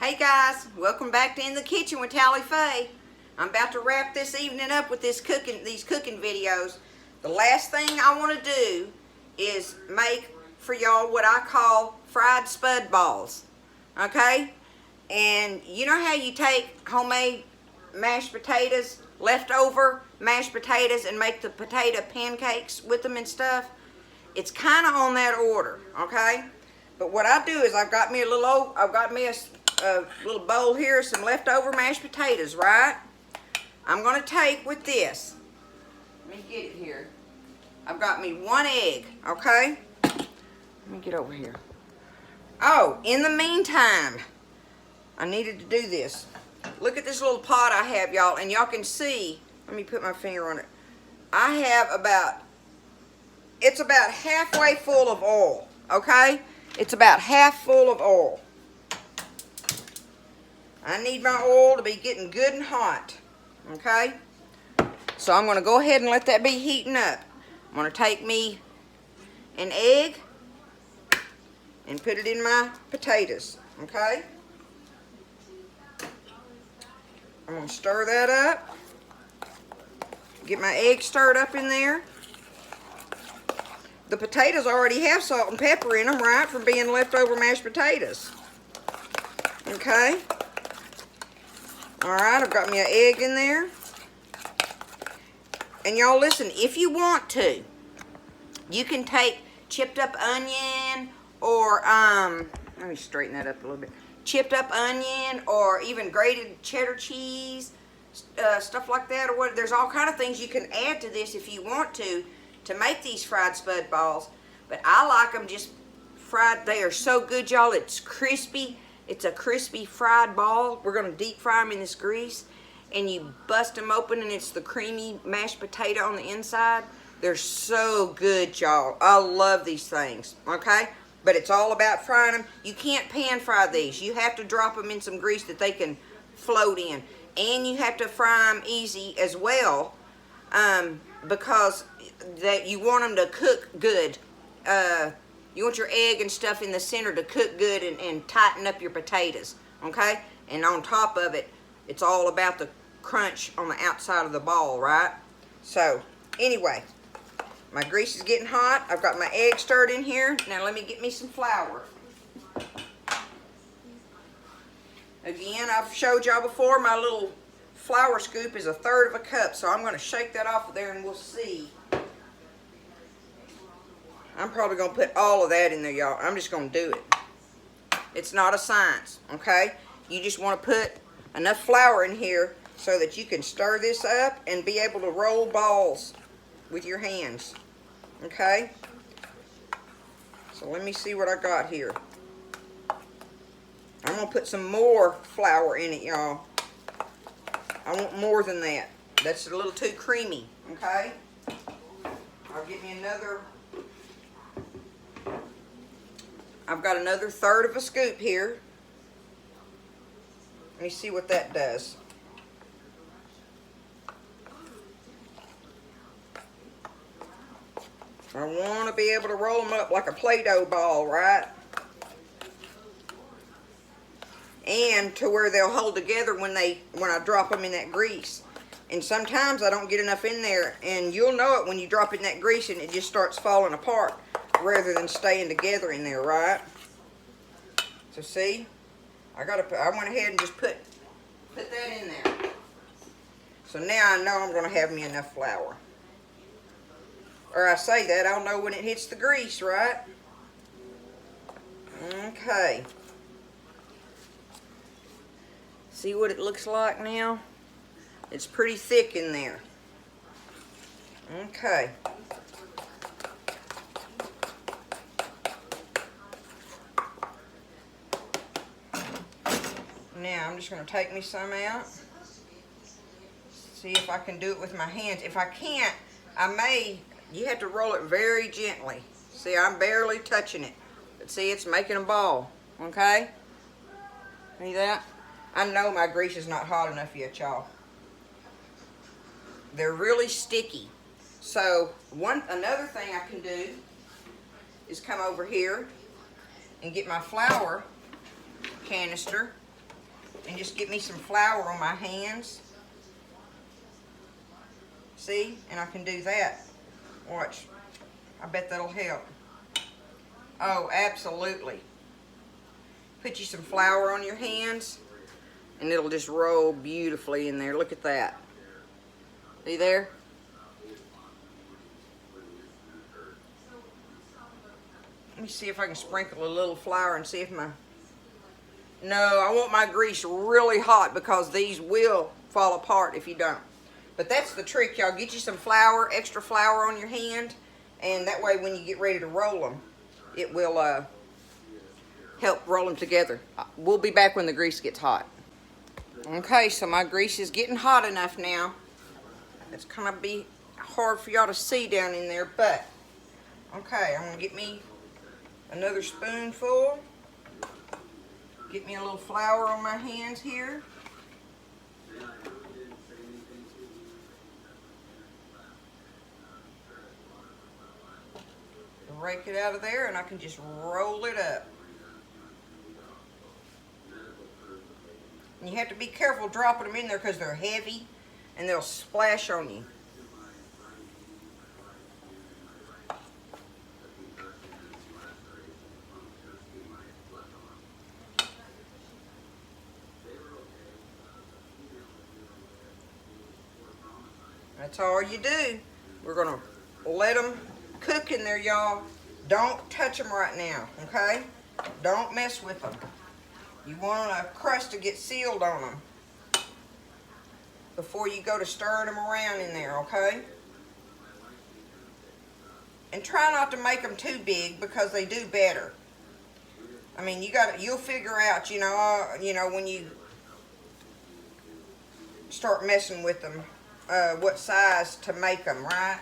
Hey guys, welcome back to In the Kitchen with Tally Faye. I'm about to wrap this evening up with these cooking videos. The last thing I want to do is make for y'all what I call fried spud balls. Okay? And you know how you take homemade mashed potatoes, leftover mashed potatoes, and make the potato pancakes with them and stuff? It's kind of on that order, okay? But what I do is I've got me a little bowl here, some leftover mashed potatoes, right? I'm gonna take with this. Let me get it here. I've got me 1 egg, okay? Let me get over here. Oh, in the meantime, I needed to do this. Look at this little pot I have, y'all, and y'all can see. Let me put my finger on it. I have it's about halfway full of oil, okay? It's about half full of oil. I need my oil to be getting good and hot, okay? So I'm going to go ahead and let that be heating up. I'm going to take me an egg and put it in my potatoes, okay? I'm going to stir that up. Get my egg stirred up in there. The potatoes already have salt and pepper in them, right, from being leftover mashed potatoes. Okay? Alright, I've got me an egg in there. And y'all listen, if you want to, you can take chipped up onion or, let me straighten that up a little bit. Chipped up onion or even grated cheddar cheese, stuff like that, or what. There's all kind of things you can add to this if you want to make these fried spud balls. But I like them just fried. They are so good, y'all. It's crispy. It's a crispy fried ball. We're going to deep fry them in this grease. And you bust them open and it's the creamy mashed potato on the inside. They're so good, y'all. I love these things, okay? But it's all about frying them. You can't pan fry these. You have to drop them in some grease that they can float in. And you have to fry them easy as well, because that you want them to cook good. You want your egg and stuff in the center to cook good and tighten up your potatoes, okay? And on top of it, it's all about the crunch on the outside of the ball, right? So, anyway, my grease is getting hot. I've got my egg stirred in here. Now let me get me some flour. Again, I've showed y'all before, my little flour scoop is 1/3 of a cup, so I'm going to shake that off of there and we'll see. I'm probably going to put all of that in there, y'all. I'm just going to do it. It's not a science, okay? You just want to put enough flour in here so that you can stir this up and be able to roll balls with your hands, okay? So let me see what I got here. I'm going to put some more flour in it, y'all. I want more than that. That's a little too creamy, okay? I'll get me another. I've got another 1/3 of a scoop here. Let me see what that does. I want to be able to roll them up like a Play-Doh ball, right? And to where they'll hold together when I drop them in that grease. And sometimes I don't get enough in there, and you'll know it when you drop in that grease and it just starts falling apart rather than staying together in there, right? So see, I went ahead and just put that in there. So now I know I'm going to have me enough flour. Or I say that, I'll know when it hits the grease, right? Okay. See what it looks like now? It's pretty thick in there. Okay. Now I'm just going to take me some out. See if I can do it with my hands. If I can't, you have to roll it very gently. See, I'm barely touching it. But see, it's making a ball. Okay? See that? I know my grease is not hot enough yet, y'all. They're really sticky. So another thing I can do is come over here and get my flour canister and just get me some flour on my hands. See? And I can do that. Watch. I bet that'll help. Oh, absolutely. Put you some flour on your hands, and it'll just roll beautifully in there. Look at that. See there? Let me see if I can sprinkle a little flour and see if my... No, I want my grease really hot because these will fall apart if you don't. But that's the trick, y'all. Get you some flour, extra flour on your hand, and that way when you get ready to roll them, it will help roll them together. We'll be back when the grease gets hot. Okay, so my grease is getting hot enough now. It's gonna be hard for y'all to see down in there, but okay, I'm gonna get me another spoonful. Get me a little flour on my hands here. Rake it out of there, and I can just roll it up. And you have to be careful dropping them in there because they're heavy and they'll splash on you. That's all you do. We're gonna let them cook in there, y'all. Don't touch them right now, okay? Don't mess with them. You want a crust to get sealed on them before you go to stirring them around in there, okay? And try not to make them too big because they do better. I mean, you'll figure out, you know, when you start messing with them, what size to make them, right?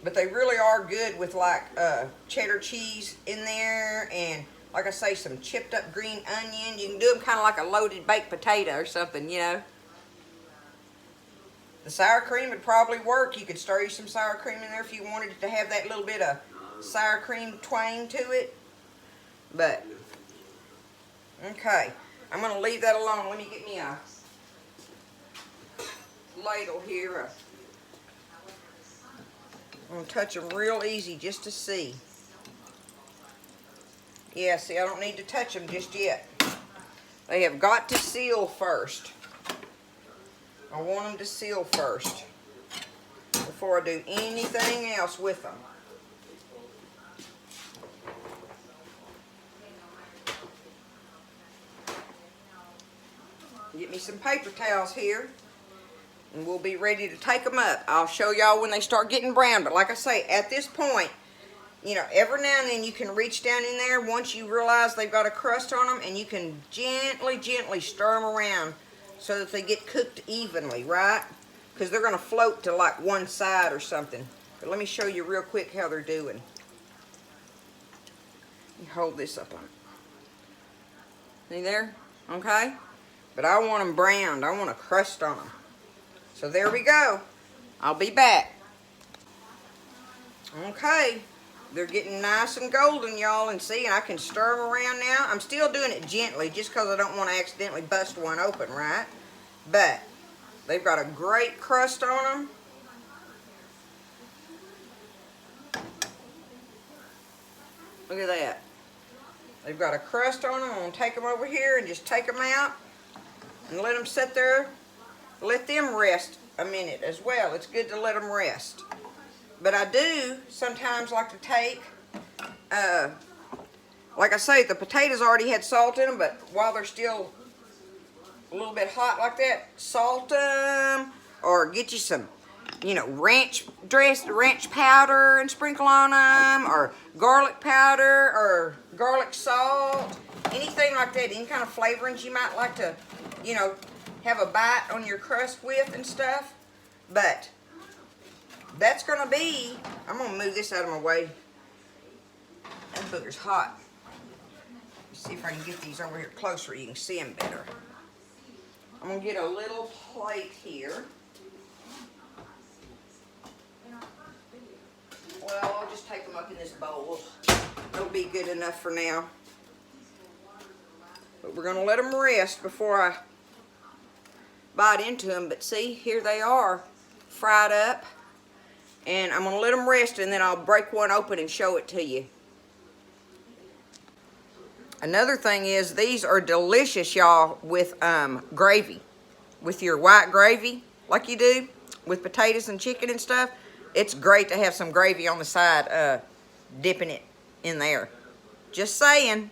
But they really are good with like cheddar cheese in there, and like I say, some chipped up green onion. You can do them kind of like a loaded baked potato or something, you know. The sour cream would probably work. You could stir you some sour cream in there if you wanted it to have that little bit of sour cream twang to it. But, okay. I'm going to leave that alone. Let me get me a ladle here. I'm going to touch them real easy just to see. Yeah, see, I don't need to touch them just yet. They have got to seal first. I want them to seal first before I do anything else with them. Get me some paper towels here, and we'll be ready to take them up. I'll show y'all when they start getting brown, but like I say, at this point, you know, every now and then you can reach down in there once you realize they've got a crust on them, and you can gently stir them around so that they get cooked evenly, right? Because they're going to float to like one side or something. But let me show you real quick how they're doing. You hold this up on it. See there? Okay? But I want them browned. I want a crust on them. So there we go. I'll be back. Okay. They're getting nice and golden, y'all. And see, I can stir them around now. I'm still doing it gently just because I don't want to accidentally bust one open, right? But they've got a great crust on them. Look at that. They've got a crust on them. I'm going to take them over here and just take them out and let them sit there. Let them rest a minute as well. It's good to let them rest. But I do sometimes like to take, like I say, the potatoes already had salt in them, but while they're still a little bit hot like that, salt them, or get you some, you know, ranch powder and sprinkle on them, or garlic powder, or garlic salt, anything like that, any kind of flavorings you might like to, you know, have a bite on your crust with and stuff. But that's going to be, I'm going to move this out of my way. That booger's hot. Let's see if I can get these over here closer. You can see them better. I'm going to get a little plate here. Well, I'll just take them up in this bowl. It'll be good enough for now. But we're gonna let them rest before I bite into them. But see, here they are, fried up. And I'm gonna let them rest, and then I'll break one open and show it to you. Another thing is, these are delicious, y'all, with gravy. With your white gravy, like you do, with potatoes and chicken and stuff. It's great to have some gravy on the side, dipping it in there. Just saying.